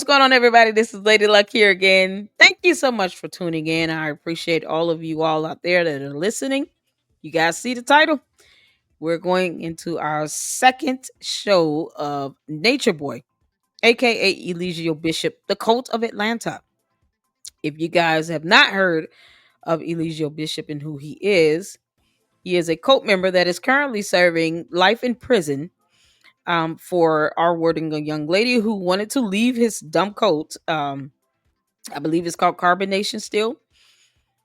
What's going on, everybody? This is Lady Luck here again. Thank you so much for tuning in. I appreciate all of you all out there that are listening. You guys see the title? We're going into our second show of Nature Boy, aka Eligio Bishop, the Cult of Atlanta. If you guys have not heard of Eligio Bishop and who he is a cult member that is currently serving life in prison for R-wording a young lady who wanted to leave his dumb cult. I believe it's called Carbonation Still.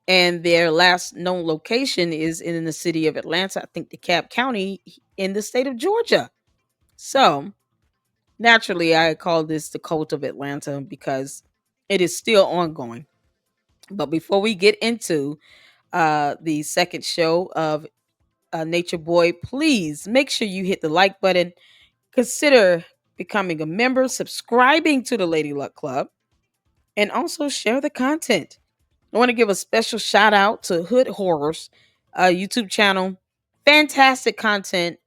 And their last known location is in the city of Atlanta, I think DeKalb County in the state of Georgia. So naturally, I call this the cult of Atlanta because it is still ongoing. But before we get into the second show of Nature Boy, please make sure you hit the like button. Consider becoming a member, subscribing to the Lady Luck Club, and also share the content. I want to give a special shout out to Hood Horrors YouTube channel. Fantastic content.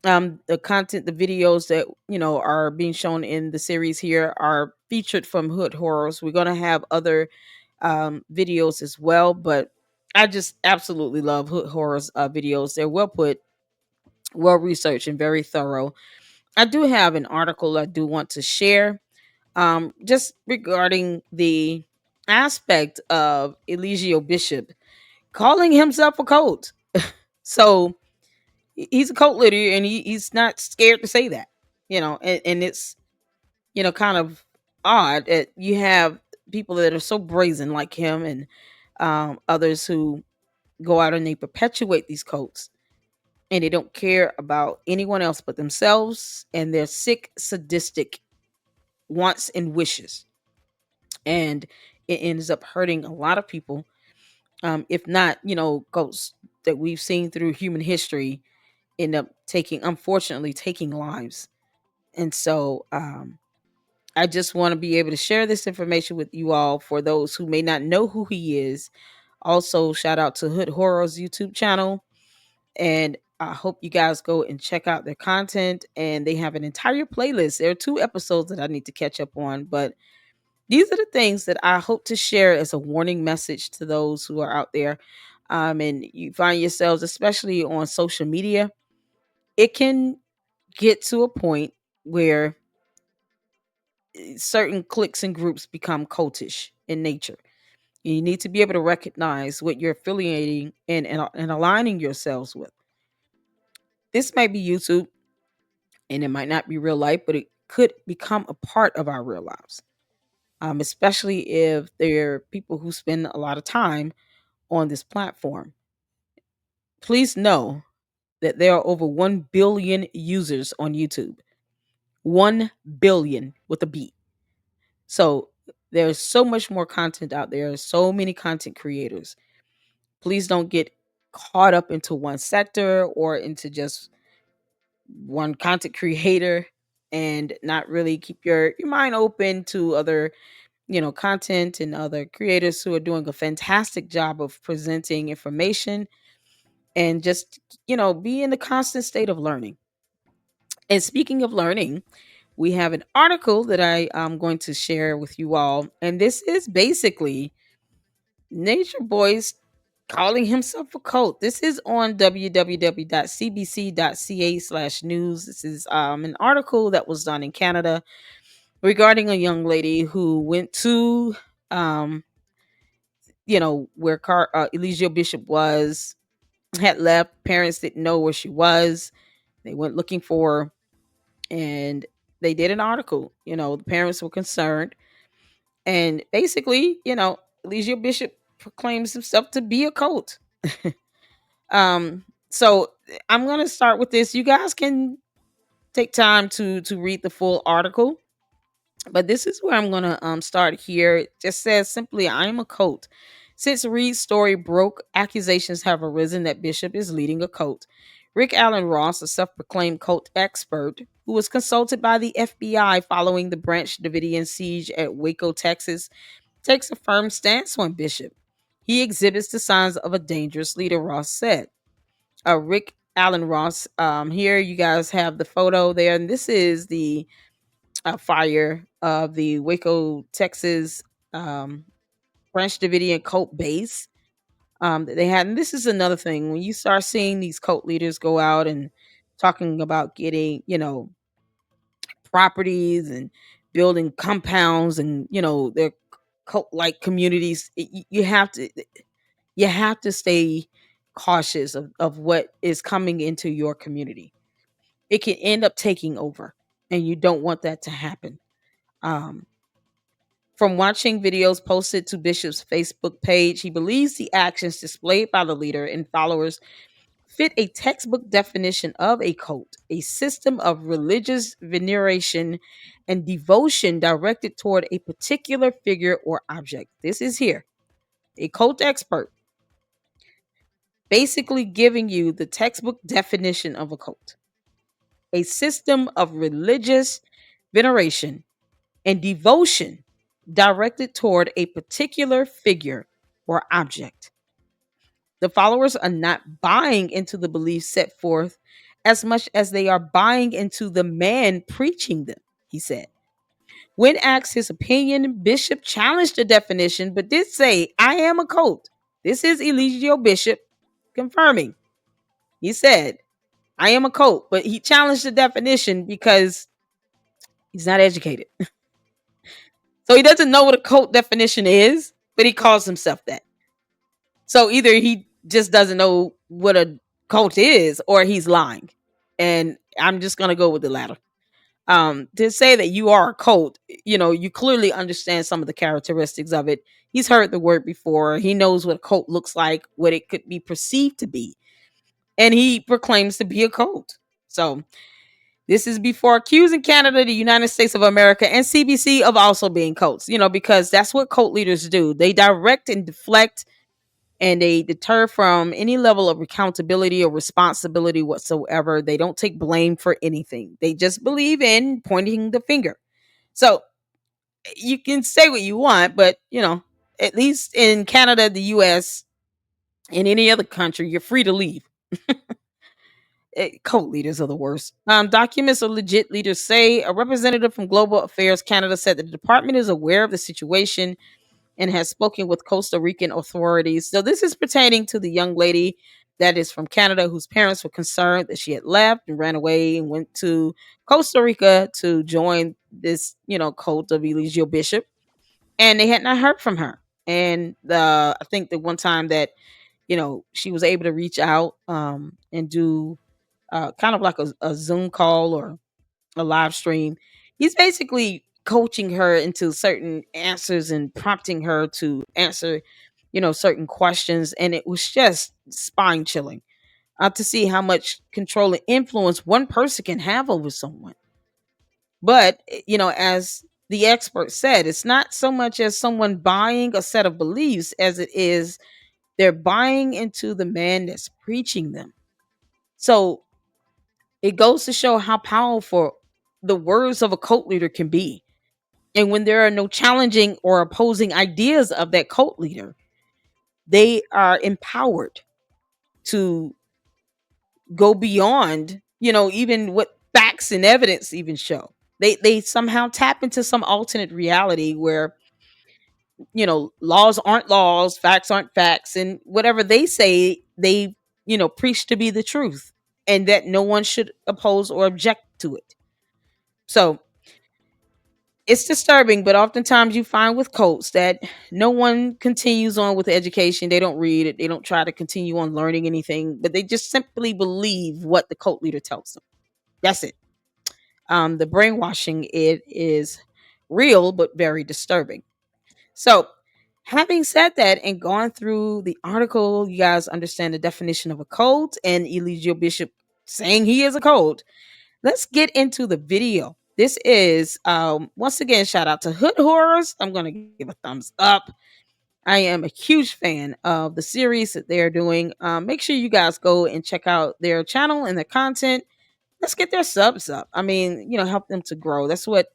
The content, the videos that are being shown in the series here are featured from Hood Horrors. We're gonna have other videos as well, but I just absolutely love Hood Horrors videos. They're well put, well researched, and very thorough. I do have an article I do want to share just regarding the aspect of Eligio Bishop calling himself a cult. So he's a cult leader and he's not scared to say that, and it's, kind of odd that you have people that are so brazen like him and others who go out and they perpetuate these cults and they don't care about anyone else but themselves and their sick, sadistic wants and wishes. And it ends up hurting a lot of people, if not, ghosts that we've seen through human history end up unfortunately taking lives. And so I just want to be able to share this information with you all for those who may not know who he is. Also, shout out to Hood Horrors YouTube channel. And I hope you guys go and check out their content. And they have an entire playlist. There are 2 episodes that I need to catch up on, but these are the things that I hope to share as a warning message to those who are out there. And you find yourselves, especially on social media, it can get to a point where certain cliques and groups become cultish in nature. You need to be able to recognize what you're affiliating and aligning yourselves with. This might be YouTube and it might not be real life, but it could become a part of our real lives. Especially if they're people who spend a lot of time on this platform. Please know that there are over 1 billion users on YouTube. 1 billion with a B. So there's so much more content out there, so many content creators. Please don't get caught up into one sector or into just one content creator and not really keep your mind open to other content and other creators who are doing a fantastic job of presenting information and just be in the constant state of learning. And speaking of learning, we have an article that I am going to share with you all, and this is basically Nature Boys calling himself a cult. This is on www.cbc.ca/news. This is an article that was done in Canada regarding a young lady who went to um, where Eligio Bishop was, had left. Parents didn't know where she was. They went looking for her, and they did an article. The parents were concerned, and basically, Eligio Bishop proclaims himself to be a cult. So I'm gonna start with this. You guys can take time to read the full article. But this is where I'm going to start here. It just says simply, I am a cult. Since Reed's story broke, accusations have arisen that Bishop is leading a cult. Rick Allen Ross, a self proclaimed cult expert who was consulted by the FBI following the Branch Davidian siege at Waco, Texas, takes a firm stance on Bishop. He exhibits the signs of a dangerous leader, Ross said. Rick Allen Ross, here you guys have the photo there, and this is the fire of the Waco, Texas um, Branch Davidian cult base that they had. And this is another thing when you start seeing these cult leaders go out and talking about getting, properties and building compounds and their cult like communities. You have to stay cautious of what is coming into your community. It can end up taking over, and you don't want that to happen. Um, from watching videos posted to Bishop's Facebook page, he believes the actions displayed by the leader and followers fit a textbook definition of a cult, a system of religious veneration and devotion directed toward a particular figure or object. This is here, a cult expert, basically giving you the textbook definition of a cult, a system of religious veneration and devotion directed toward a particular figure or object. The followers are not buying into the beliefs set forth as much as they are buying into the man preaching them, he said. When asked his opinion, Bishop challenged the definition but did say, I am a cult. This is Eligio Bishop confirming. He said, I am a cult, but he challenged the definition because he's not educated. So he doesn't know what a cult definition is, but he calls himself that. So either he just doesn't know what a cult is or he's lying. And I'm just going to go with the latter. To say that you are a cult, you clearly understand some of the characteristics of it. He's heard the word before. He knows what a cult looks like, what it could be perceived to be. And he proclaims to be a cult. So this is before accusing Canada, the United States of America, and CBC of also being cults, because that's what cult leaders do. They direct and deflect and they deter from any level of accountability or responsibility whatsoever. They don't take blame for anything. They just believe in pointing the finger. So you can say what you want, but at least in Canada, the US, in any other country, you're free to leave. Cult leaders are the worst. Documents of legit leaders say a representative from Global Affairs Canada said that the department is aware of the situation and has spoken with Costa Rican authorities. So this is pertaining to the young lady that is from Canada whose parents were concerned that she had left and ran away and went to Costa Rica to join this, cult of Eligio Bishop. And they had not heard from her. And I think the one time that, she was able to reach out and do kind of like a Zoom call or a live stream. He's basically coaching her into certain answers and prompting her to answer, certain questions. And it was just spine chilling to see how much control and influence one person can have over someone. But, as the expert said, it's not so much as someone buying a set of beliefs as it is they're buying into the man that's preaching them. So it goes to show how powerful the words of a cult leader can be. And when there are no challenging or opposing ideas of that cult leader, they are empowered to go beyond, even what facts and evidence even show. They somehow tap into some alternate reality where, laws aren't laws, facts aren't facts, and whatever they say, they, preach to be the truth and that no one should oppose or object to it. So it's disturbing, but oftentimes you find with cults that no one continues on with the education. They don't read it. They don't try to continue on learning anything, but they just simply believe what the cult leader tells them. That's it. The brainwashing, it is real, but very disturbing. So having said that and gone through the article, you guys understand the definition of a cult and Eligio Bishop saying he is a cult. Let's get into the video. This is once again, shout out to Hood Horrors. I'm gonna give a thumbs up. I am a huge fan of the series that they're doing. Make sure you guys go and check out their channel and their content. Let's get their subs up. I mean, help them to grow. That's what,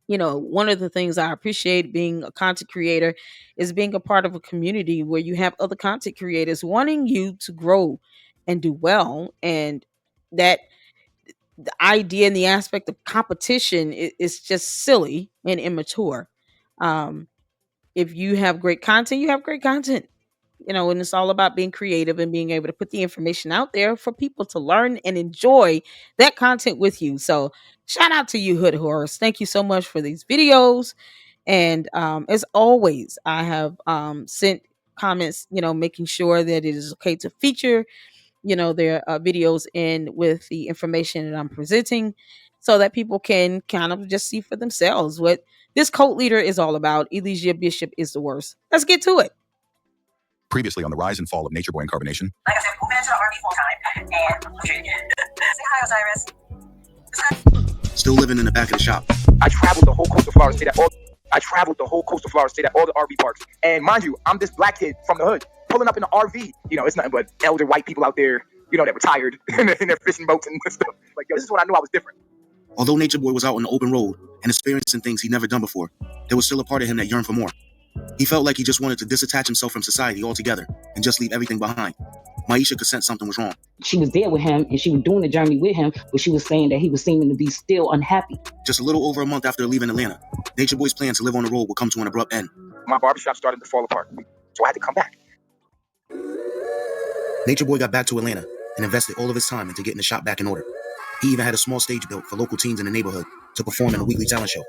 one of the things I appreciate being a content creator is being a part of a community where you have other content creators wanting you to grow and do well. And that the idea and the aspect of competition is just silly and immature. Um, if you have great content, you have great content. And it's all about being creative and being able to put the information out there for people to learn and enjoy that content with you. So, shout out to you, Hood Horse. Thank you so much for these videos. And as always, I have sent comments, making sure that it is okay to feature, their videos in with the information that I'm presenting so that people can kind of just see for themselves what this cult leader is all about. Eligio Bishop is the worst. Let's get to it. Previously on the rise and fall of Nature Boy and Carbonation. Like I said, we moved into the RV full time, and say hi, Osiris. Still living in the back of the shop. I traveled the whole coast of Florida State at all the RV parks. And mind you, I'm this black kid from the hood pulling up in the RV. It's nothing but elder white people out there, that retired in their fishing boats and stuff. Like, this is when I knew I was different. Although Nature Boy was out on the open road and experiencing things he'd never done before, there was still a part of him that yearned for more. He felt like he just wanted to disattach himself from society altogether and just leave everything behind. Maisha could sense something was wrong. She was there with him and she was doing the journey with him, but she was saying that he was seeming to be still unhappy. Just a little over a month after leaving Atlanta, Nature Boy's plan to live on the road would come to an abrupt end. My barbershop started to fall apart, so I had to come back. Nature Boy got back to Atlanta and invested all of his time into getting the shop back in order. He even had a small stage built for local teens in the neighborhood to perform in a weekly talent show.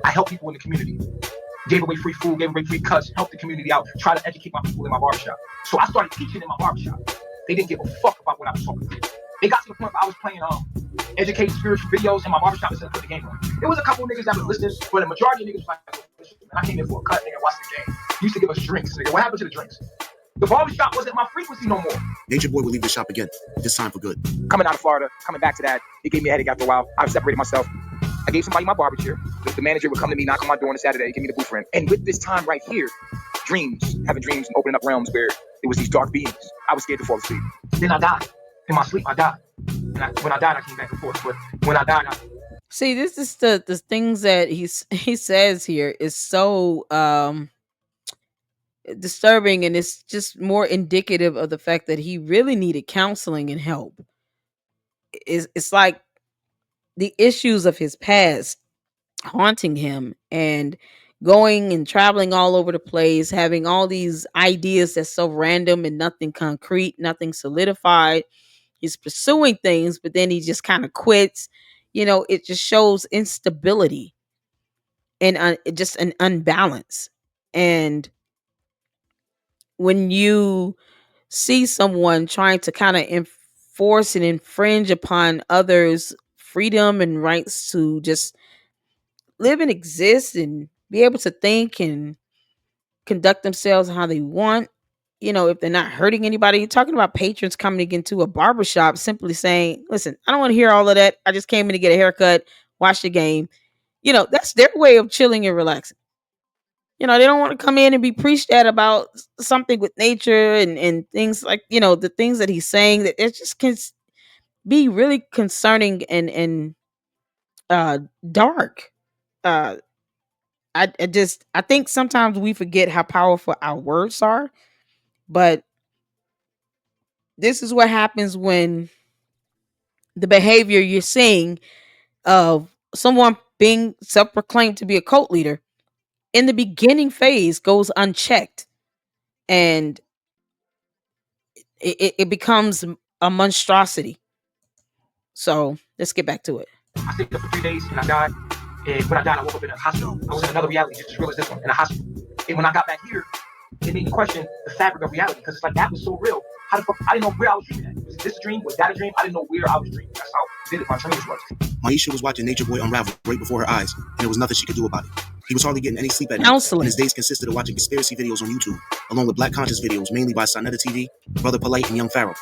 I helped people in the community. Gave away free food, gave away free cuts, helped the community out, try to educate my people in my barbershop. So I started teaching in my barbershop. They didn't give a fuck about what I was talking about. It got to the point where I was playing educated spiritual videos in my barbershop instead of putting the game on. There was a couple of niggas that was listening, but the majority of niggas was like, I came in for a cut, nigga, watch the game. You used to give us drinks, nigga. What happened to the drinks? The barbershop wasn't my frequency no more. Nature Boy would leave the shop again, this time for good. Coming out of Florida, coming back to that, it gave me a headache after a while. I separated myself. I gave somebody my barber chair. The manager would come to me, knock on my door on a Saturday, give me the booth rent. And with this time right here, having dreams and opening up realms where it was these dark beings. I was scared to fall asleep. Then I died. In my sleep, I died. And when I died, I came back and forth. But when I died, See, this is the things that he says here is so disturbing, and it's just more indicative of the fact that he really needed counseling and help. It's like the issues of his past haunting him and going and traveling all over the place, having all these ideas that's so random and nothing concrete, nothing solidified. He's pursuing things, but then he just kind of quits. It just shows instability and just an unbalance. And when you see someone trying to kind of enforce and infringe upon others' freedom and rights to just live and exist and be able to think and conduct themselves how they want, if they're not hurting anybody. You're talking about patrons coming into a barbershop simply saying, listen, I don't want to hear all of that. I just came in to get a haircut, watch the game. That's their way of chilling and relaxing. They don't want to come in and be preached at about something with nature and things like, the things that he's saying, that it just can be really concerning and dark. I think sometimes we forget how powerful our words are, but this is what happens when the behavior you're seeing of someone being self-proclaimed to be a cult leader in the beginning phase goes unchecked, and it becomes a monstrosity. So let's get back to it. I stayed up for 3 days and I died. And when I died, I woke up in a hospital. I was in another reality, just as real as this one, in a hospital. And when I got back here, it made me question the fabric of reality, because it's like, that was so real. How the fuck? I didn't know where I was dreaming at. Was this a dream? Was that a dream? I didn't know where I was dreaming. That's how vivid my dreams was. Maisha was watching Nature Boy unravel right before her eyes, and there was nothing she could do about it. He was hardly getting any sleep at night, and his days consisted of watching conspiracy videos on YouTube, along with black conscious videos, mainly by Sonetta TV, Brother Polite, and Young Pharaoh.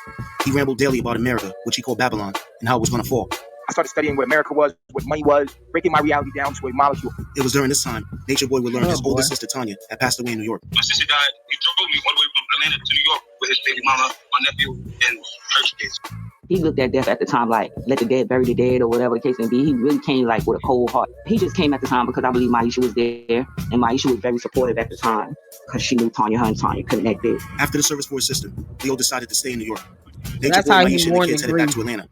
He rambled daily about America, which he called Babylon, and how it was going to fall. I started studying what America was, what money was, breaking my reality down to a molecule. It was during this time, Nature Boy would learn his older sister, Tanya, had passed away in New York. My sister died. He drove me all the way from Atlanta to New York with his baby mama, my nephew, and her kids. He looked at death at the time like, let the dead bury the dead, or whatever the case may be. He really came like with a cold heart. He just came at the time because I believe Maisha was there, and Maisha was very supportive at the time because she knew Tanya, her and Tanya connected. After the service for his sister, Leo decided to stay in New York. Nature Boy, Maisha, and the kids headed back to Atlanta.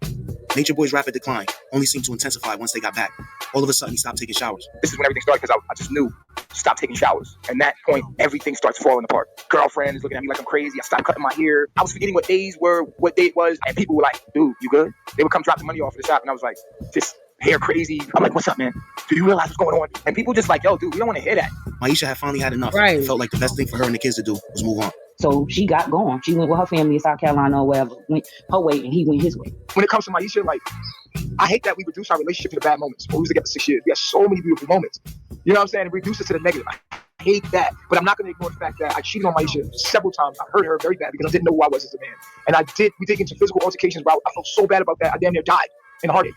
Nature Boy's rapid decline only seemed to intensify once they got back. All of a sudden, he stopped taking showers. This is when everything started because I just knew stop taking showers. And that point, everything starts falling apart. Girlfriend is looking at me like I'm crazy. I stopped cutting my hair. I was forgetting what days were, what day it was. And people were like, dude, you good? They would come drop the money off at the shop. And I was like, just hair crazy. I'm like, what's up, man? Do you realize what's going on? And people just like, yo, dude, we don't want to hear that. Maisha had finally had enough. Right. It felt like the best thing for her and the kids to do was move on. So she got going. She went with her family in South Carolina or wherever, went her way, and he went his way. When it comes to Maisha, like, I hate that we reduce our relationship to the bad moments. We was together 6 years. We had so many beautiful moments. You know what I'm saying? It reduces to the negative. I hate that. But I'm not going to ignore the fact that I cheated on Maisha several times. I hurt her very bad because I didn't know who I was as a man. And we did get into physical altercations where I felt so bad about that. I damn near died in a heartache.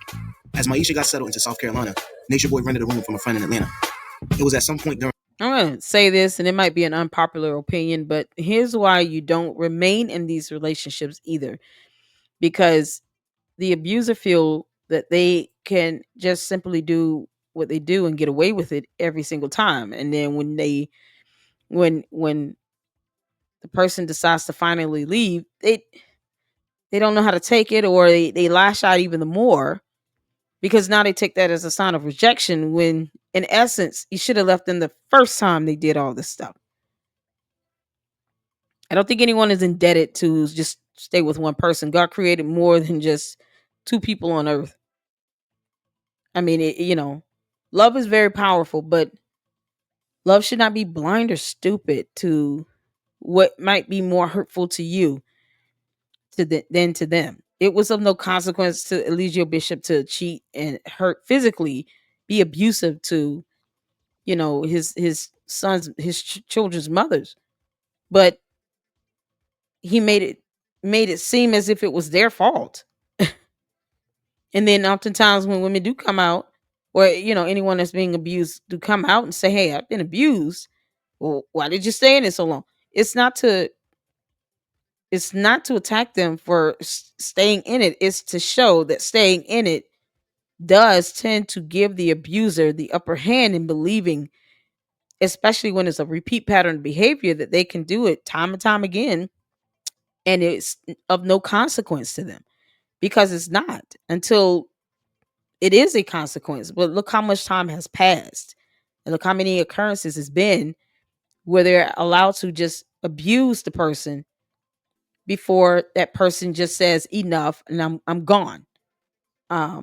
As Maisha got settled into South Carolina, Nature Boy rented a room from a friend in Atlanta. It was at some point during... I'm going to say this, and it might be an unpopular opinion, but here's why you don't remain in these relationships either. Because the abuser feel that they can just simply do what they do and get away with it every single time. And then when the person decides to finally leave, they don't know how to take it, or they lash out even more, because now they take that as a sign of rejection when in essence you should have left them the first time they did all this stuff. I don't think anyone is indebted to just stay with one person. God created more than just two people on earth. I mean, love is very powerful, but love should not be blind or stupid to what might be more hurtful to you than to them. It was of no consequence to Eligio Bishop to cheat and hurt physically, be abusive to, his sons, his children's mothers. But he made it seem as if it was their fault. And then oftentimes when women do come out, or anyone that's being abused do come out and say, hey, I've been abused. Well, why did you stay in it so long? It's not to attack them for staying in it. It's to show that staying in it does tend to give the abuser the upper hand in believing, especially when it's a repeat pattern of behavior, that they can do it time and time again, and it's of no consequence to them, because it's not until it is a consequence. But look how much time has passed, and look how many occurrences it's been where they're allowed to just abuse the person before that person just says enough and I'm gone. I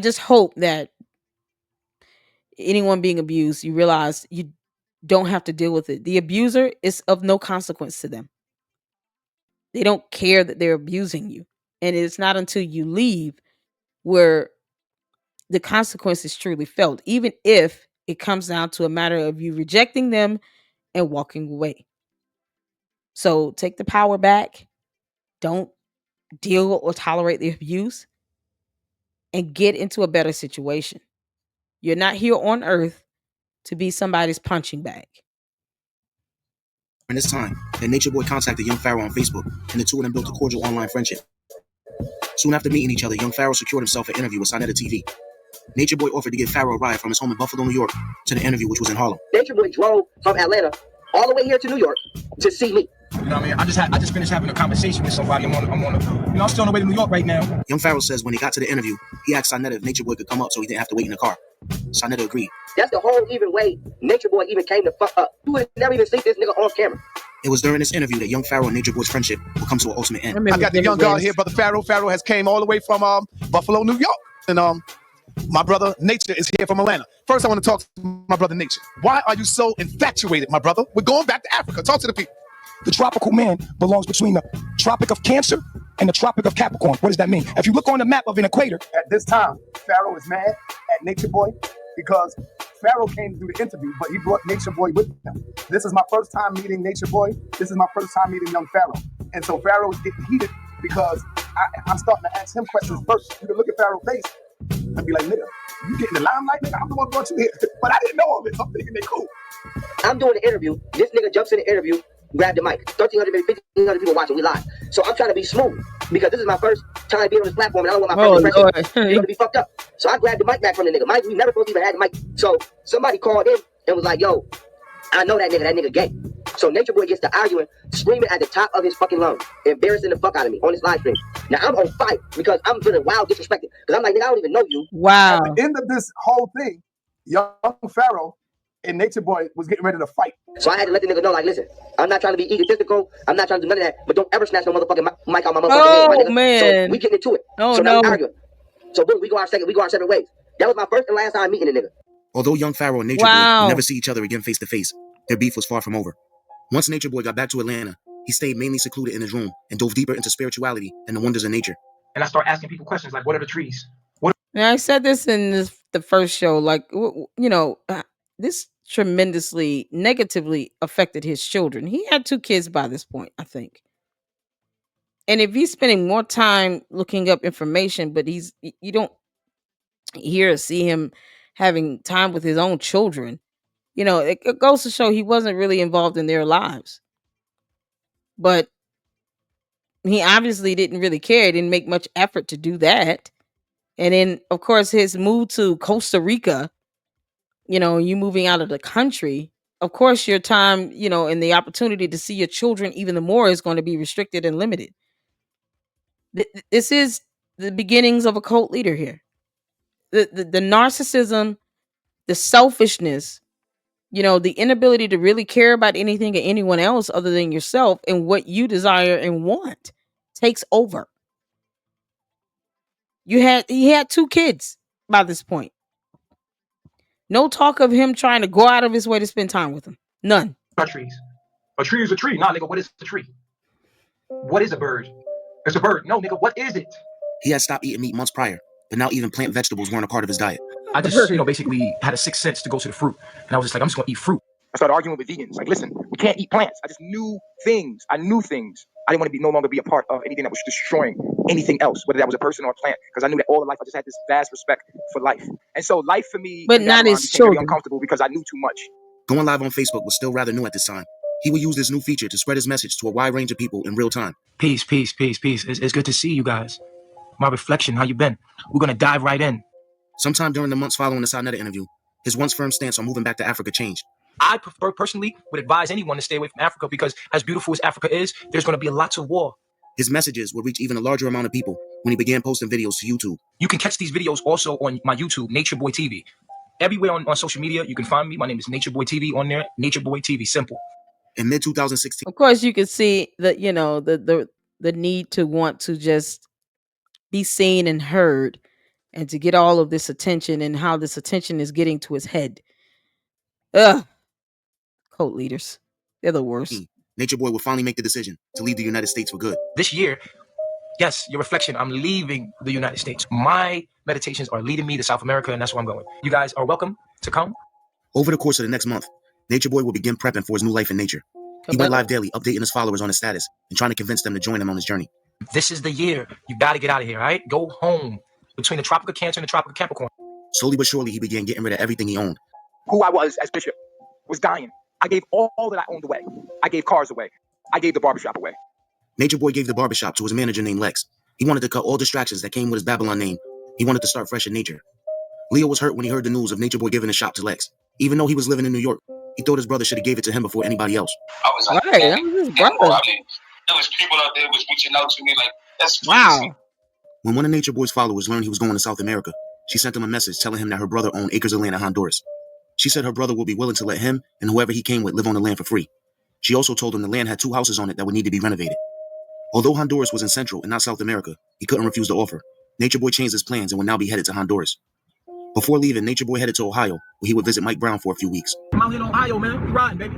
just hope that anyone being abused, you realize you don't have to deal with it. The abuser is of no consequence to them. They don't care that they're abusing you. And it's not until you leave where the consequence is truly felt, even if it comes down to a matter of you rejecting them and walking away. So take the power back. Don't deal or tolerate the abuse, and get into a better situation. You're not here on earth to be somebody's punching bag. In this time, that Nature Boy contacted young Pharaoh on Facebook, and the two of them built a cordial online friendship. Soon after meeting each other, young Pharaoh secured himself an interview with Sinetta TV. Nature Boy offered to give Pharaoh a ride from his home in Buffalo, New York, to the interview, which was in Harlem. Nature Boy drove from Atlanta all the way here to New York to see me. You know what I mean? I just finished having a conversation with somebody. I'm still on the way to New York right now. Young Pharaoh says when he got to the interview, he asked Sinetta if Nature Boy could come up so he didn't have to wait in the car. Sinetta agreed. That's the whole even way Nature Boy even came to fuck up. You would never even see this nigga on camera. It was during this interview that young Pharaoh and Nature Boy's friendship would come to an ultimate end. I got the young guy here, brother Pharaoh. Pharaoh has came all the way from Buffalo, New York. And my brother Nature is here from Atlanta. First, I want to talk to my brother Nature. Why are you so infatuated, my brother? We're going back to Africa. Talk to the people. The tropical man belongs between the Tropic of Cancer and the Tropic of Capricorn. What does that mean? If you look on the map of an equator, At this time, Pharaoh is mad at Nature Boy because Pharaoh came to do the interview, but he brought Nature Boy with him. This is my first time meeting Nature Boy. This is my first time meeting young Pharaoh. And so Pharaoh is getting heated because I'm starting to ask him questions first. You can look at Pharaoh's face and be like, nigga, you getting the limelight, nigga? I'm the one brought you here. But I didn't know all this. I'm thinking they cool. I'm doing the interview. This nigga jumps in the interview, grab the mic. 1,300, maybe 1,500 people watching. We live. So I'm trying to be smooth because this is my first time being on this platform, and I don't want my first impression going to be fucked up. So I grabbed the mic back from the nigga. Mike, we never supposed to even had the mic. So somebody called in and was like, yo, I know that nigga gay. So Nature Boy gets to arguing, screaming at the top of his fucking lungs, embarrassing the fuck out of me on this live stream. Now I'm on fire because I'm feeling wild disrespected. Because I'm like, nigga, I don't even know you. Wow. At the end of this whole thing, Young Pharaoh and Nature Boy was getting ready to fight. So I had to let the nigga know, like, listen, I'm not trying to be egotistical. I'm not trying to do none of that. But don't ever snatch no motherfucking mic out my motherfucking head, my nigga. Man. So we getting into it. Oh, so now no. we arguing. So boom, we go our separate ways. That was my first and last time meeting the nigga. Although Young Pharaoh and Nature Boy would never see each other again face to face, their beef was far from over. Once Nature Boy got back to Atlanta, he stayed mainly secluded in his room and dove deeper into spirituality and the wonders of nature. And I start asking people questions like, what are the trees? Now, I said this in the first show, like, this tremendously negatively affected his children. He had 2 kids by this point, I think. And if he's spending more time looking up information, but you don't hear or see him having time with his own children, it goes to show he wasn't really involved in their lives. But he obviously didn't really care. He didn't make much effort to do that. And then, of course, his move to Costa Rica, you moving out of the country, of course, your time, and the opportunity to see your children even more is going to be restricted and limited. This is the beginnings of a cult leader here. The narcissism, the selfishness, the inability to really care about anything or anyone else other than yourself and what you desire and want takes over. He had 2 kids by this point. No talk of him trying to go out of his way to spend time with them. None. Trees. A tree is a tree. Nah, nigga, what is a tree? What is a bird? It's a bird. No, nigga, what is it? He had stopped eating meat months prior, but now even plant vegetables weren't a part of his diet. I just, basically had a sixth sense to go to the fruit. And I was just like, I'm just going to eat fruit. I started arguing with vegans. Like, listen, we can't eat plants. I just knew things. I knew things. I didn't want to no longer be a part of anything that was destroying anything else, whether that was a person or a plant, because I knew that all of life, I just had this vast respect for life. And so life for me, but not his children, very uncomfortable because I knew too much. Going live on Facebook was still rather new at this time. He would use this new feature to spread his message to a wide range of people in real time. Peace, peace, peace, peace. It's good to see you guys. My reflection, how you been? We're going to dive right in. Sometime during the months following the Sarnetta interview, his once firm stance on moving back to Africa changed. I personally would advise anyone to stay away from Africa because as beautiful as Africa is, there's going to be lots of war. His messages would reach even a larger amount of people when he began posting videos to YouTube. You can catch these videos also on my YouTube, Nature Boy TV. Everywhere on social media, you can find me. My name is Nature Boy TV on there. Nature Boy TV, simple. In mid-2016, of course, you can see that the need to want to just be seen and heard, and to get all of this attention, and how this attention is getting to his head. Ugh, cult leaders, they're the worst. Nature Boy would finally make the decision to leave the United States for good. This year, yes, your reflection, I'm leaving the United States. My meditations are leading me to South America, and that's where I'm going. You guys are welcome to come. Over the course of the next month, Nature Boy will begin prepping for his new life in nature. He went live daily, updating his followers on his status and trying to convince them to join him on his journey. This is the year. You got to get out of here, all right? Go home. Between the Tropic of Cancer and the Tropic of Capricorn. Slowly but surely, he began getting rid of everything he owned. Who I was as Bishop was dying. I gave all that I owned away. I gave cars away. I gave the barbershop away. Nature Boy gave the barbershop to his manager named Lex. He wanted to cut all distractions that came with his Babylon name. He wanted to start fresh in nature. Leo was hurt when he heard the news of Nature Boy giving the shop to Lex. Even though he was living in New York, he thought his brother should have gave it to him before anybody else. I was like, right, that was his brother. I mean, there was people out there was reaching out to me like, that's crazy. Wow. When one of Nature Boy's followers learned he was going to South America, she sent him a message telling him that her brother owned acres of land in Honduras. She said her brother would be willing to let him and whoever he came with live on the land for free. She also told him the land had 2 houses on it that would need to be renovated. Although Honduras was in Central and not South America, he couldn't refuse the offer. Nature Boy changed his plans and would now be headed to Honduras. Before leaving, Nature Boy headed to Ohio, where he would visit Mike Brown for a few weeks. I'm out here in Ohio, man. We riding, baby.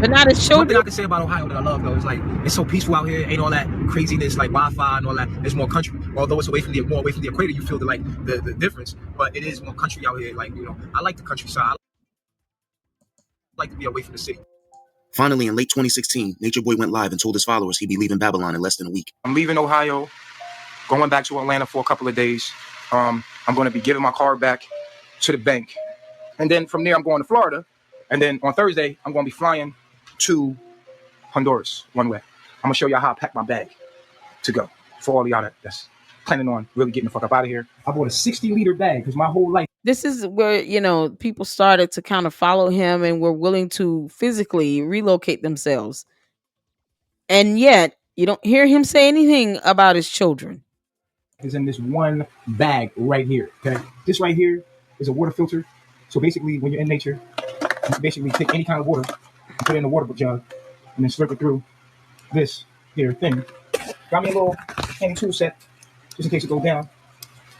But not his children. One thing I can say about Ohio that I love, though, is like it's so peaceful out here. Ain't all that craziness like Wi-Fi and all that. There's more country. Although it's more away from the equator, you feel the difference. But it is more country out here. Like, I like the countryside. I like to be away from the city. Finally, in late 2016, Nature Boy went live and told his followers he'd be leaving Babylon in less than a week. I'm leaving Ohio, going back to Atlanta for a couple of days. I'm going to be giving my car back to the bank. And then from there, I'm going to Florida. And then on Thursday, I'm going to be flying to Honduras one way. I'm going to show y'all how I pack my bag to go. For all of y'all that's planning on really getting the fuck up out of here. I bought a 60-liter bag because my whole life This is where, people started to kind of follow him and were willing to physically relocate themselves. And yet, you don't hear him say anything about his children. Is in this one bag right here. Okay, this right here is a water filter. So basically, when you're in nature, you basically take any kind of water and put it in a water jug and then slurp it through this here thing. Got me a little handy tool set just in case it goes down.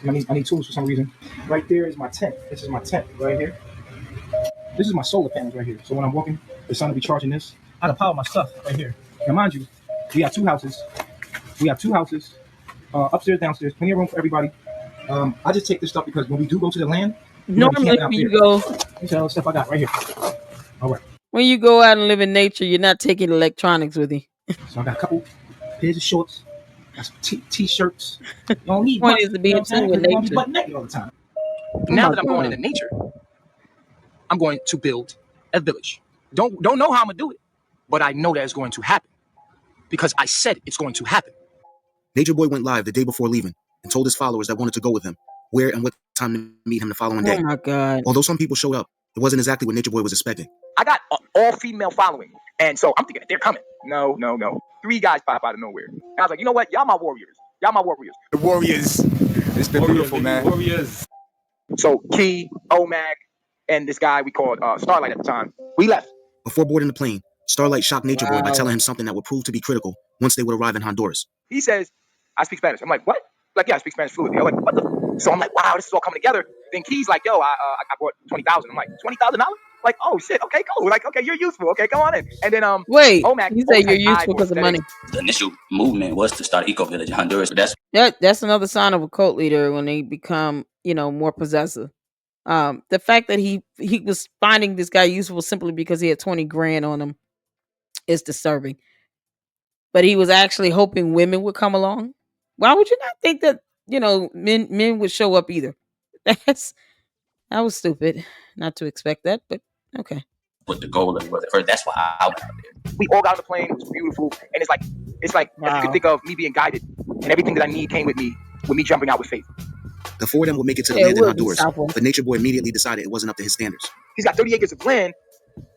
I need tools for some reason. Right there is my tent. This is my tent right here. This is my solar panels right here. So when I'm walking, the sun will be charging this. I can power my stuff right here. Now, mind you, we have two houses. Upstairs, downstairs, plenty of room for everybody. I just take this stuff because when we do go to the land, normally when you go, this is all the stuff I got right here. All right. When you go out and live in nature, you're not taking electronics with you. So I got a couple pairs of shorts, got some t-shirts. You don't need point is to be in tune with nature all the time. Now that I'm going into nature, I'm going to build a village. Don't know how I'm gonna do it, but I know that it's going to happen because I said it's going to happen. Nature Boy went live the day before leaving and told his followers that wanted to go with him where and what time to meet him the following day. Oh my God. Although some people showed up, it wasn't exactly what Nature Boy was expecting. I got all female following, and so I'm thinking they're coming. No. 3 guys pop out of nowhere. And I was like, you know what? Y'all my warriors. The Warriors. It's been beautiful, man. Warriors. So Key, Omag, and this guy we called Starlight at the time, we left. Before boarding the plane, Starlight shocked Nature Boy by telling him something that would prove to be critical once they would arrive in Honduras. He says, I speak Spanish. I'm like, what? Like, yeah, I speak Spanish fluently. I'm like, what the? So I'm like, wow, this is all coming together. Then Key's like, yo, I bought $20,000. I'm like, $20,000? Like, oh shit, okay, cool. Like, okay, you're useful. Okay, come on in. And then wait, Omag, you say you're useful because of money. The initial movement was to start an eco village in Honduras, but that's another sign of a cult leader when they become, more possessive. The fact that he was finding this guy useful simply because he had 20 grand on him is disturbing. But he was actually hoping women would come along. Why would you not think that, men would show up either? That was stupid not to expect that, but okay. What the goal of it was at first. That's why I went out there. We all got on the plane. It was beautiful, and it's like wow. If you could think of me being guided, and everything that I need came with me jumping out with faith. The 4 of them would make it to the land in Honduras, but Nature Boy immediately decided it wasn't up to his standards. He's got 30 acres of land.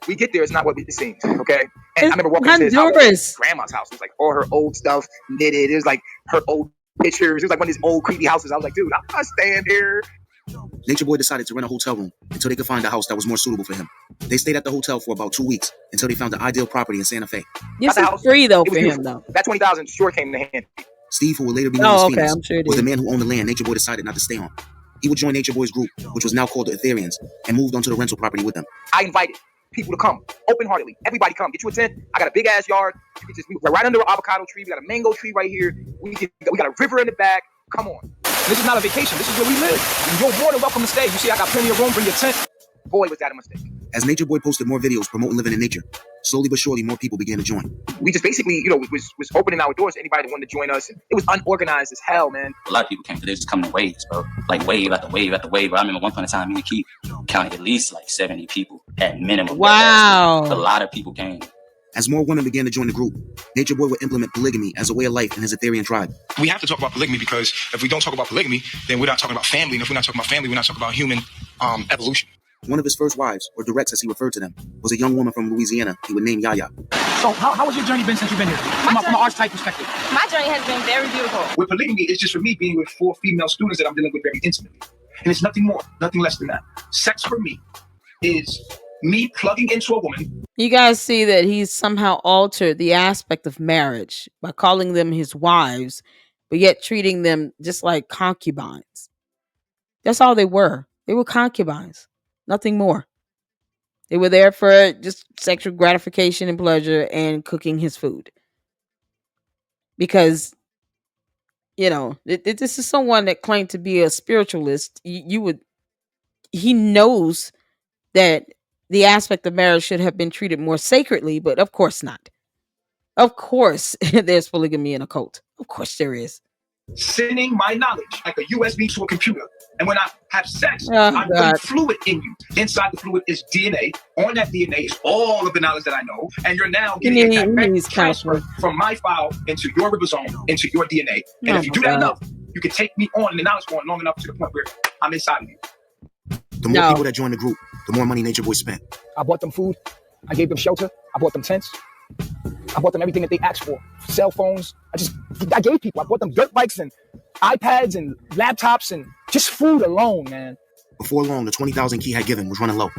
We get there, it's not what it seems, okay? And I remember walking into his house, grandma's house. It was like all her old stuff knitted. It was like her old pictures. It was like one of these old creepy houses. I was like, dude, I'm not staying here. Nature Boy decided to rent a hotel room until they could find a house that was more suitable for him. They stayed at the hotel for about 2 weeks until they found the ideal property in Santa Fe. This is free though for him though. That $20,000 sure came in hand. Steve, who would later be known as Phoenix, was the man who owned the land Nature Boy decided not to stay on. He would join Nature Boy's group, which was now called the Ethereans, and moved onto the rental property with them. I invited people to come, open-heartedly. Everybody come, get you a tent. I got a big-ass yard. We're right under an avocado tree. We got a mango tree right here. We got a river in the back. Come on. This is not a vacation. This is where we live. You're more than welcome to stay. You see, I got plenty of room. Bring your tent. Boy, was that a mistake. As Nature Boy posted more videos promoting living in nature, slowly but surely more people began to join. We just basically, was opening our doors to anybody that wanted to join us. And it was unorganized as hell, man. A lot of people came to this coming in waves, bro. Like wave after wave after wave. I remember one point in time, me and Keith counted at least like 70 people at minimum. Wow. A lot of people came. As more women began to join the group, Nature Boy would implement polygamy as a way of life in his Etherean tribe. We have to talk about polygamy because if we don't talk about polygamy, then we're not talking about family. And if we're not talking about family, we're not talking about human evolution. One of his first wives, or directs as he referred to them, was a young woman from Louisiana he would name Yaya. So how has your journey been since you've been here? From an archetype perspective. My journey has been very beautiful. With polygamy, it's just for me being with 4 female students that I'm dealing with very intimately. And it's nothing more, nothing less than that. Sex for me is me plugging into a woman. You guys see that he's somehow altered the aspect of marriage by calling them his wives, but yet treating them just like concubines. That's all they were. They were concubines. Nothing more. They were there for just sexual gratification and pleasure and cooking his food. Because, this is someone that claimed to be a spiritualist. He knows that the aspect of marriage should have been treated more sacredly, but of course not. Of course, there's polygamy in a cult. Of course there is. Sending my knowledge like a USB to a computer. And when I have sex, I'm putting fluid in you. Inside the fluid is DNA. On that DNA is all of the knowledge that I know. And you're now getting a direct transfer from my file into your ribosome, into your DNA. And if you do that enough, you can take me on and the knowledge going long enough to the point where I'm inside of you. The more people that joined the group, the more money Nature Boy spent. I bought them food. I gave them shelter. I bought them tents. I bought them everything that they asked for. Cell phones. I gave people. I bought them dirt bikes and iPads and laptops and just food alone, man. Before long, the $20,000 Key had given was running low.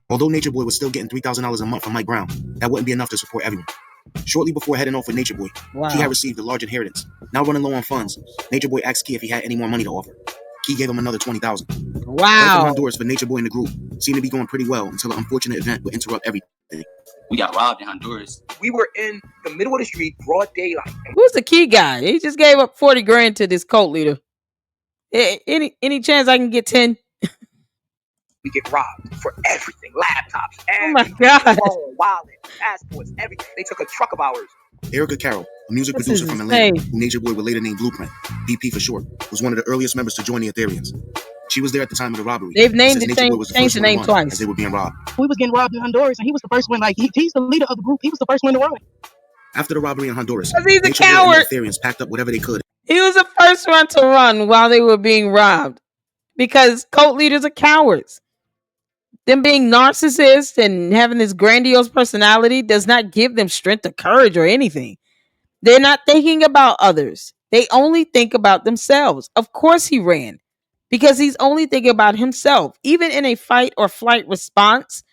Although Nature Boy was still getting $3,000 a month from Mike Brown, that wouldn't be enough to support everyone. Shortly before heading off with Nature Boy, Key had received a large inheritance. Now running low on funds, Nature Boy asked Key if he had any more money to offer. Key gave him another $20,000. Wow. Life in Honduras for Nature Boy and the group seemed to be going pretty well until an unfortunate event would interrupt everything. We got robbed in Honduras. We were in the middle of the street, broad daylight. Who's the Key guy? He just gave up 40 grand to this cult leader. Any chance I can get 10? We get robbed for everything. Laptops, oh my God. Phone, wallet, passports, everything. They took a truck of ours. Erica Carroll, a music producer from Atlanta, who Nature Boy would later name Blueprint, BP for short, was one of the earliest members to join the Ethereans. She was there at the time of the robbery. They've named the changed the name twice. As they were being robbed. We was getting robbed in Honduras, and he was the first one. Like he's the leader of the group. He was the first one to run. After the robbery in Honduras, he's a Nature coward. Boy and the Ethereans packed up whatever they could. He was the first one to run while they were being robbed because cult leaders are cowards. Them being narcissists and having this grandiose personality does not give them strength or courage or anything. They're not thinking about others. They only think about themselves. Of course he ran because he's only thinking about himself. Even in a fight or flight response,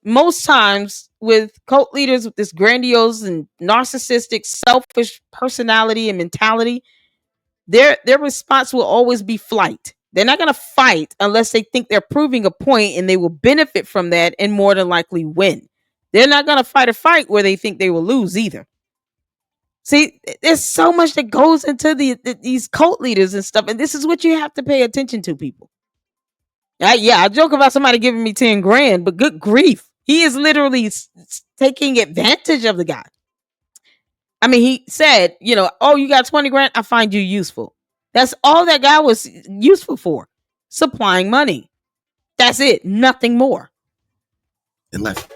most times with cult leaders with this grandiose and narcissistic, selfish personality and mentality, their response will always be flight. They're not going to fight unless they think they're proving a point and they will benefit from that and more than likely win. They're not going to fight a fight where they think they will lose either. See, there's so much that goes into these cult leaders and stuff. And this is what you have to pay attention to, people. I joke about somebody giving me 10 grand, but good grief. He is literally taking advantage of the guy. I mean, he said, oh, you got 20 grand. I find you useful. That's all that guy was useful for. Supplying money. That's it. Nothing more. And left.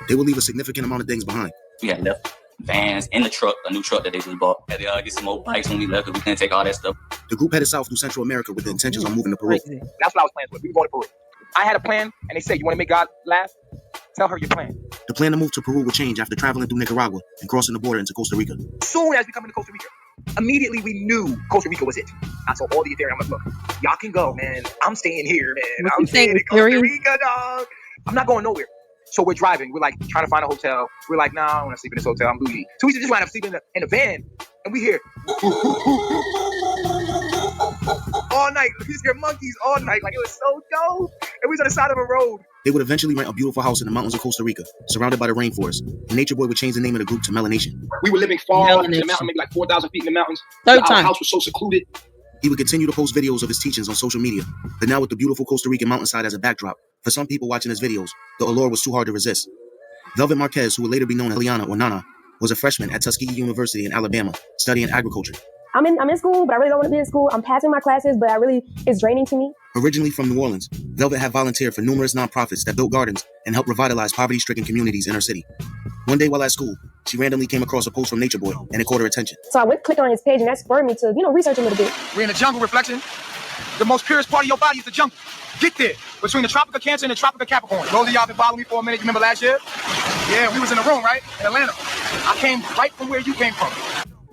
They will leave a significant amount of things behind. We had left vans in the truck, a new truck that they just bought. Had to get some more bikes when we left because we couldn't take all that stuff. The group headed south through Central America with the intentions of moving to Peru. That's what I was planning with. We were going to Peru. I had a plan, and they said, you want to make God laugh? Tell her your plan. The plan to move to Peru would change after traveling through Nicaragua and crossing the border into Costa Rica. As soon as we come into Costa Rica, immediately we knew Costa Rica was it. I told all the Ethereum, I'm like, look, y'all can go, man. I'm staying here, man. I'm staying in Costa Rica, dog. I'm not going nowhere. So we're driving. We're like trying to find a hotel. We're like, nah, I don't want to sleep in this hotel. I'm bougie. So we just wind up sleeping in a van, and we hear all night. We just hear monkeys all night. Like, it was so dope. And we was on the side of a road. They would eventually rent a beautiful house in the mountains of Costa Rica, surrounded by the rainforest. And Nature Boy would change the name of the group to Melanation. We were living far in the mountain, maybe like 4,000 feet in the mountains. Our house was so secluded. He would continue to post videos of his teachings on social media, but now with the beautiful Costa Rican mountainside as a backdrop. For some people watching his videos, the allure was too hard to resist. Velvet Marquez, who would later be known as Liana or Nana, was a freshman at Tuskegee University in Alabama, studying agriculture. I'm in school, but I really don't want to be in school. I'm passing my classes, but it's draining to me. Originally from New Orleans, Velvet had volunteered for numerous nonprofits that built gardens and helped revitalize poverty-stricken communities in her city. One day while at school, she randomly came across a post from Nature Boy, and it caught her attention. So I clicked on his page, and that spurred me to, research a little bit. We're in the jungle, Reflection. The most purest part of your body is the jungle. Get there. Between the Tropic of Cancer and the Tropic of Capricorn. Those of y'all been following me for a minute. You remember last year? Yeah, we was in the room, right? In Atlanta. I came right from where you came from.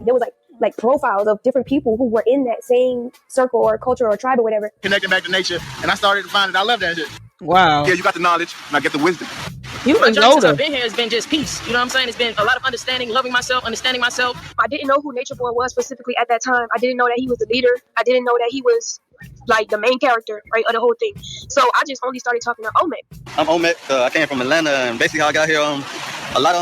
There was like profiles of different people who were in that same circle or culture or tribe or whatever. Connecting back to nature, and I started to find that I love that shit. Wow. Yeah, you got the knowledge, and I get the wisdom. You My journey since older. I've been here has been just peace. You know what I'm saying? It's been a lot of understanding, loving myself, understanding myself. I didn't know who Nature Boy was specifically at that time. I didn't know that he was the leader. I didn't know that he was like the main character, right, of the whole thing. So I just only started talking to Omek. I'm Omek. I came from Atlanta, and basically how I got here, a lot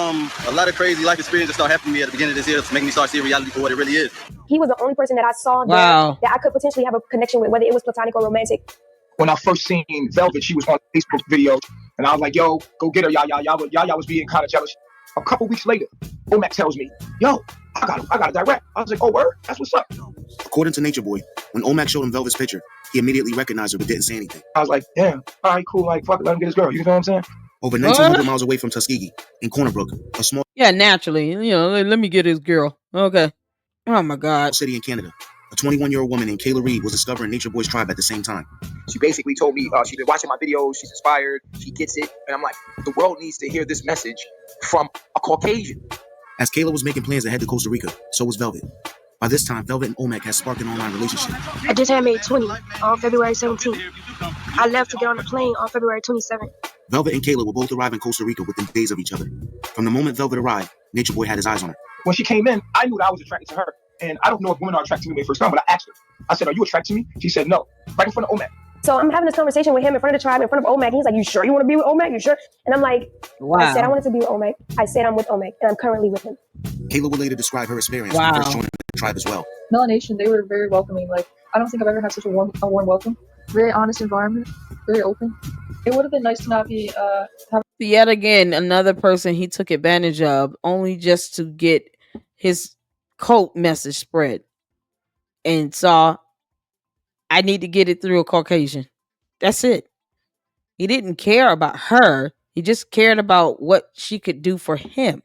of crazy life experiences started happening to me at the beginning of this year to make me start seeing reality for what it really is. He was the only person that I saw Wow. that I could potentially have a connection with, whether it was platonic or romantic. When I first seen Velvet, she was on a Facebook video, and I was like, yo, go get her. Y'all was being kind of jealous. A couple weeks later, Omek tells me, yo, I got a direct. I was like, oh, word? That's what's up. According to Nature Boy, when Omek showed him Velvet's picture, he immediately recognized her but didn't say anything. I was like, damn, all right, cool, like, fuck it, let him get his girl. You know what I'm saying? Over 1,900 miles away from Tuskegee, in Corner Brook, a small Yeah, naturally. Let me get his girl. Okay. Oh my God. city in Canada, A 21-year-old woman named Kayla Reed was discovering Nature Boy's tribe at the same time. She basically told me she's been watching my videos, she's inspired, she gets it, and I'm like, the world needs to hear this message from a Caucasian. As Kayla was making plans to head to Costa Rica, so was Velvet. By this time, Velvet and Omek had sparked an online relationship. I just had made 20 on February 17th. I left to get on the plane on February 27th. Velvet and Kayla will both arrive in Costa Rica within days of each other. From the moment Velvet arrived, Nature Boy had his eyes on her. When she came in, I knew that I was attracted to her. And I don't know if women are attracted to me the first time, but I asked her. I said, are you attracted to me? She said, no. Right in front of Omek. So I'm having this conversation with him in front of the tribe, in front of Omek. He's like, you sure you want to be with Omek? You sure? And I'm like, wow. I said I wanted to be with Omek. I said I'm with Omek, and I'm currently with him. Kayla will later describe her experience when first joining the tribe as well. Melanation, they were very welcoming. Like, I don't think I've ever had such a warm welcome. Very honest environment, very open. It would have been nice to not be yet again another person he took advantage of only just to get his cult message spread, and saw, I need to get it through a Caucasian. That's it. He didn't care about her. He just cared about what she could do for him.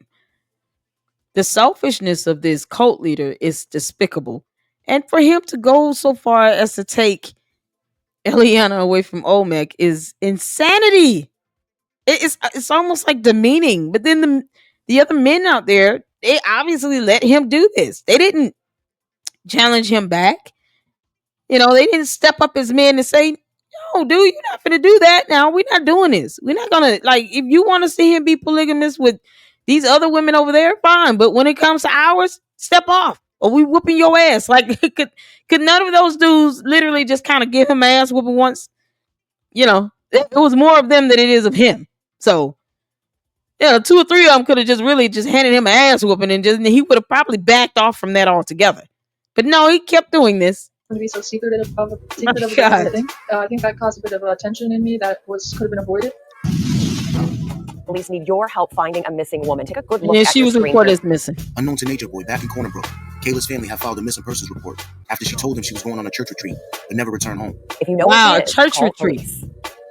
The selfishness of this cult leader is despicable. And for him to go so far as to take Eliana away from Omek is insanity. It's almost like demeaning. But then the other men out there, they obviously let him do this. They didn't challenge him back. You know, they didn't step up as men and say, no, dude, you're not going to do that now. We're not doing this. We're not going to, like, if you want to see him be polygamous with these other women over there, fine. But when it comes to ours, step off or we whooping your ass. Like, could none of those dudes literally just kind of give him ass whooping once? You know, it was more of them than it is of him. So, yeah, 2 or 3 of them could have just really just handed him an ass whooping and he would have probably backed off from that altogether. But no, he kept doing this. To be so secretive of everything. I think that caused a bit of tension in me that could have been avoided. Police need your help finding a missing woman. Take a good look Yeah, at she your was screen reported here. as missing. Unknown to Nature Boy, back in Corner Brook, Kayla's family had filed a missing persons report after she told him she was going on a church retreat but never returned home. If you know wow, where a church retreat. Police.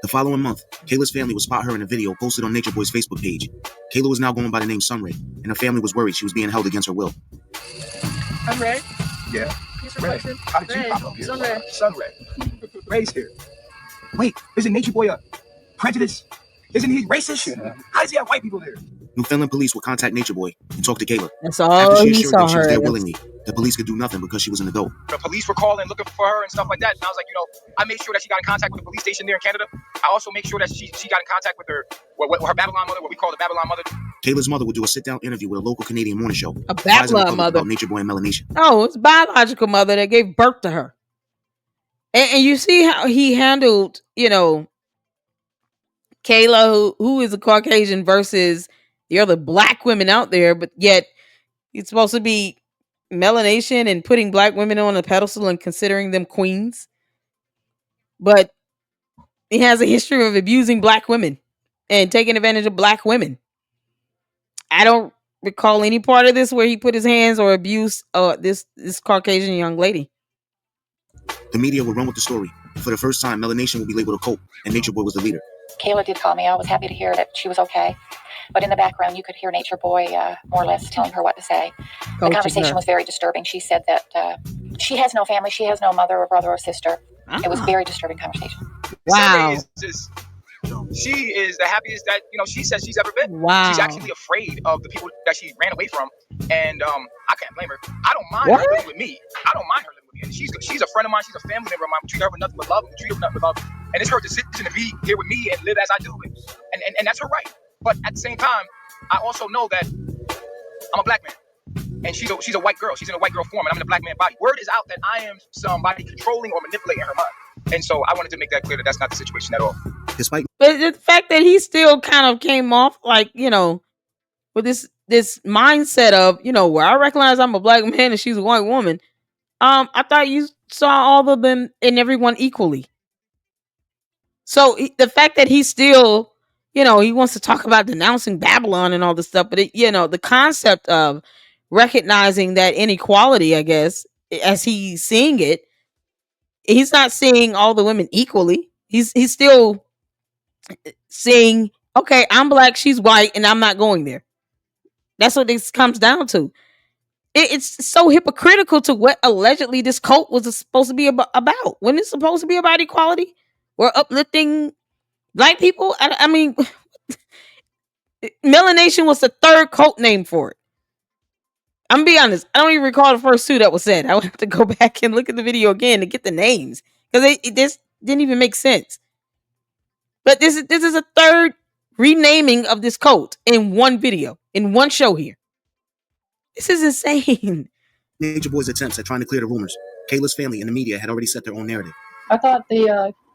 The following month, Kayla's family would spot her in a video posted on Nature Boy's Facebook page. Kayla was now going by the name Sunray, and her family was worried she was being held against her will. I'm Ray. Yeah. Ray. How did you pop up here? Sunray. Sunray. Ray's here. Wait, isn't Nature Boy a prejudice? Isn't he racist? How does he have white people there? Newfoundland police would contact Nature Boy and talk to Kayla. That's all after she he assured saw them she was her there as. willingly, the police could do nothing because she was an adult. The police were calling, looking for her and stuff like that. And I was like, I made sure that she got in contact with the police station there in Canada. I also made sure that she got in contact with her Babylon mother, what we call the Babylon mother. Kayla's mother would do a sit-down interview with a local Canadian morning show. A Babylon mother. About Nature Boy and melanation. Oh, it's biological mother that gave birth to her. And you see how he handled, Kayla, who is a Caucasian, versus the other black women out there, but yet it's supposed to be melanation and putting black women on a pedestal and considering them queens. But he has a history of abusing black women and taking advantage of black women. I don't recall any part of this where he put his hands or abused this Caucasian young lady. The media would run with the story. For the first time, melanation would be labeled a cult, and Nature Boy was the leader. Kayla did call me. I was happy to hear that she was okay. But in the background, you could hear Nature Boy more or less telling her what to say. The conversation was very disturbing. She said that she has no family. She has no mother or brother or sister. It was a very disturbing conversation. Wow. She is the happiest that, she says she's ever been. Wow. She's actually afraid of the people that she ran away from. And I can't blame her. I don't mind her living with me. I don't mind her living with me. And she's a friend of mine. She's a family member of mine. We treat her with nothing but love. We treat her with nothing but love. And it's her decision to be here with me and live as I do. And that's her right. But at the same time, I also know that I'm a black man. And she's a white girl. She's in a white girl form, and I'm in a black man body. Word is out that I am somebody controlling or manipulating her mind. And so I wanted to make that clear that that's not the situation at all. Despite the fact that he still kind of came off like, with this mindset of, where I recognize I'm a black man and she's a white woman. I thought you saw all of them and everyone equally. So the fact that he still, he wants to talk about denouncing Babylon and all this stuff, but the concept of recognizing that inequality, I guess, as he's seeing it, he's not seeing all the women equally. He's still seeing, okay, I'm black, she's white, and I'm not going there. That's what this comes down to. it's so hypocritical to what allegedly this cult was supposed to be about. When it's supposed to be about equality or uplifting black people. I mean, Melanation was the third cult name for it. I'm gonna be honest. I don't even recall the first two that was said. I would have to go back and look at the video again to get the names because this didn't even make sense. But this is a third renaming of this cult in one video, in one show here. This is insane. Nature Boy's attempts at trying to clear the rumors. Kayla's family and the media had already set their own narrative. I thought they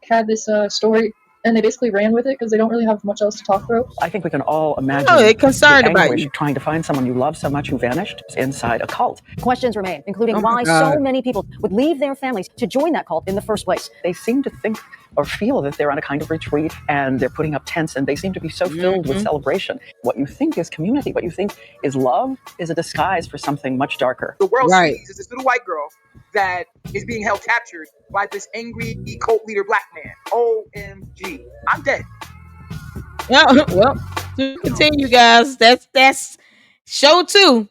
had this story and they basically ran with it because they don't really have much else to talk through. I think we can all imagine they're concerned about you trying to find someone you love so much who vanished inside a cult. Questions remain, including why so many people would leave their families to join that cult in the first place. They seem to think or feel that they're on a kind of retreat and they're putting up tents and they seem to be so filled with celebration. What you think is community, what you think is love, is a disguise for something much darker. The world sees is this little white girl that is being held captured by this angry cult leader black man. OMG. I'm dead. Yeah, well, to continue, guys. That's show 2.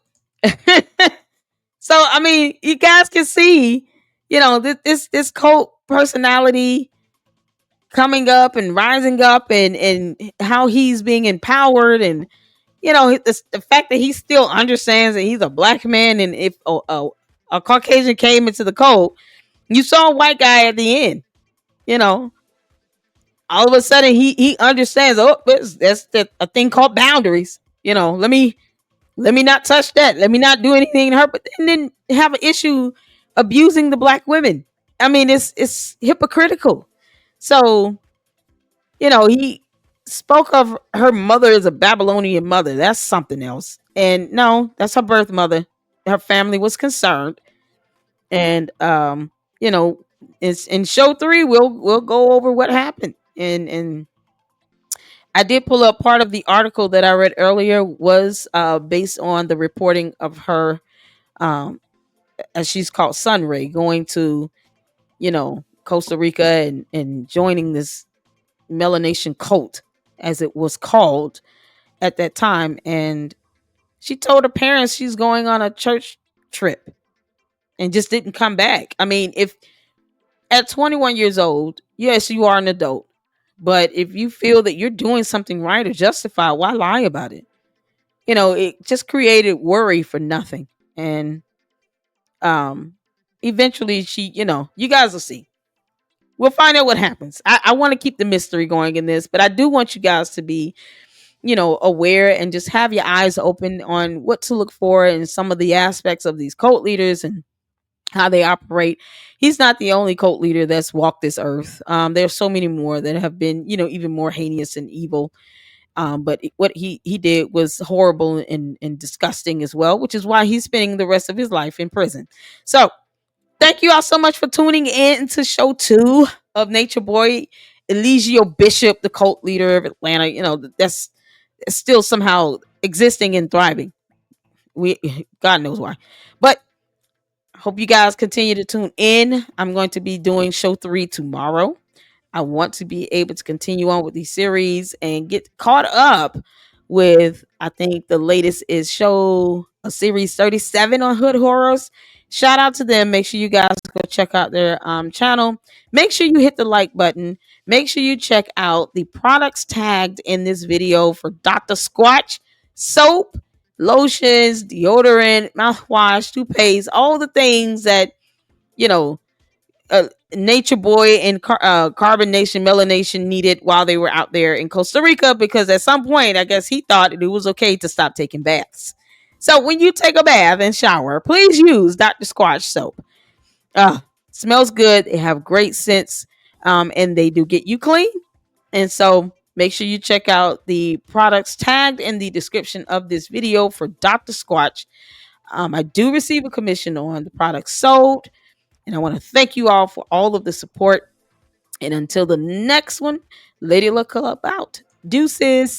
So I mean, you guys can see, this cult personality coming up and rising up, and how he's being empowered, and the fact that he still understands that he's a black man, and if a Caucasian came into the cult, you saw a white guy at the end. All of a sudden he understands. Oh, that's a thing called boundaries. Let me not touch that. Let me not do anything to her. But then have an issue abusing the black women. I mean, it's hypocritical. So, he spoke of her mother as a Babylonian mother. That's something else. And no, that's her birth mother. Her family was concerned. And it's in show 3. We'll go over what happened. And I did pull up part of the article that I read earlier was based on the reporting of her, as she's called, Sunray, going to, Costa Rica and joining this Melanation cult, as it was called at that time. And she told her parents she's going on a church trip and just didn't come back. I mean, if at 21 years old, yes, you are an adult. But if you feel that you're doing something right or justified, why lie about it? It just created worry for nothing. And eventually she, you guys will see. We'll find out what happens. I want to keep the mystery going in this, but I do want you guys to be, aware and just have your eyes open on what to look for in some of the aspects of these cult leaders and how they operate. He's not the only cult leader that's walked this earth. There's so many more that have been, even more heinous and evil. But what he did was horrible and disgusting as well, which is why he's spending the rest of his life in prison. So thank you all so much for tuning in to show 2 of Nature Boy Eligio Bishop, the cult leader of Atlanta. That's still somehow existing and thriving. God knows why. But hope you guys continue to tune in. I'm going to be doing show 3 tomorrow. I want to be able to continue on with these series and get caught up with, I think the latest is series 37 on Hood Horrors. Shout out to them. Make sure you guys go check out their channel. Make sure you hit the like button. Make sure you check out the products tagged in this video for Dr. Squatch soap, lotions, deodorant, mouthwash, toupees, all the things that, Nature Boy and Carbon Nation, Melanation needed while they were out there in Costa Rica, because at some point, I guess he thought it was okay to stop taking baths. So when you take a bath and shower, please use Dr. Squatch soap. Smells good. They have great scents, and they do get you clean. And so make sure you check out the products tagged in the description of this video for Dr. Squatch. I do receive a commission on the products sold. And I want to thank you all for all of the support. And until the next one, Lady Luck Club out. Deuces.